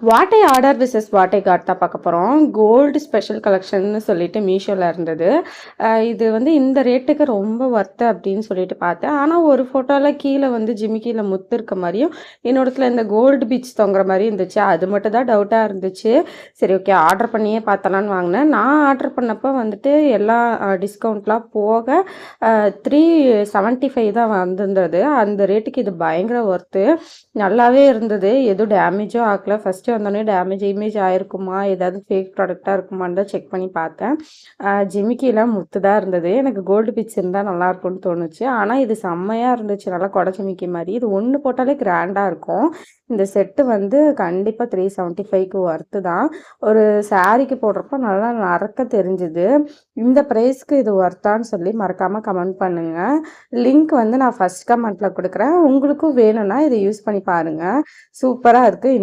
வாட்டை order versus வாட்டை God தான் பார்க்க போகிறோம். கோல்டு ஸ்பெஷல் கலெக்ஷன்னு சொல்லிட்டு மீஷோவில் இருந்தது. இது வந்து இந்த ரேட்டுக்கு ரொம்ப ஒர்த்து அப்படின்னு சொல்லிட்டு பார்த்தேன். ஆனால் ஒரு ஃபோட்டோவில் கீழே வந்து ஜிமிக்கியில் முத்து இருக்க மாதிரியும், இன்னொருத்துல இந்த கோல்டு பீட்ஸ் தொங்குற மாதிரி இருந்துச்சு. அது மட்டும் தான் டவுட்டாக இருந்துச்சு. சரி, ஓகே, ஆர்டர் பண்ணியே பார்த்தலான்னு வாங்கினேன். நான் ஆர்டர் பண்ணப்போ வந்துட்டு எல்லா டிஸ்கவுண்ட்லாம் போக 375 தான் வந்திருந்தது. அந்த ரேட்டுக்கு இது பயங்கர ஒர்த்து. நல்லாவே இருந்தது. எதுவும் டேமேஜும் ஆகல. ஃபஸ்ட்டு வந்தோடனே டேமேஜ் ஆயிருக்குமா, ஏதாவது ஃபேக் ப்ராடக்டாக இருக்குமான்னு தான் செக் பண்ணி பார்த்தேன். ஜிமிக்கிலாம் முத்து தான் இருந்தது. எனக்கு கோல்டு பீட்ஸ் இருந்தால் நல்லாயிருக்கும்னு தோணுச்சு. ஆனால் இது செம்மையாக இருந்துச்சு. நல்லா கொடை ஜிமிக்கி மாதிரி. இது ஒன்று போட்டாலே கிராண்டாக இருக்கும். இந்த செட்டு வந்து கண்டிப்பாக 375க்கு ஒர்த்து தான். ஒரு சாரீக்கு போடுறப்போ நல்லா நறக்க தெரிஞ்சுது. இந்த ப்ரைஸ்க்கு இது ஒர்த்தான்னு சொல்லி மறக்காமல் கமெண்ட் பண்ணுங்கள். லிங்க் வந்து நான் ஃபஸ்ட் கமெண்ட்டில் கொடுக்குறேன். உங்களுக்கும் வேணும்னா இதை யூஸ் பண்ணி பாருங்கள். சூப்பராக இருக்குது.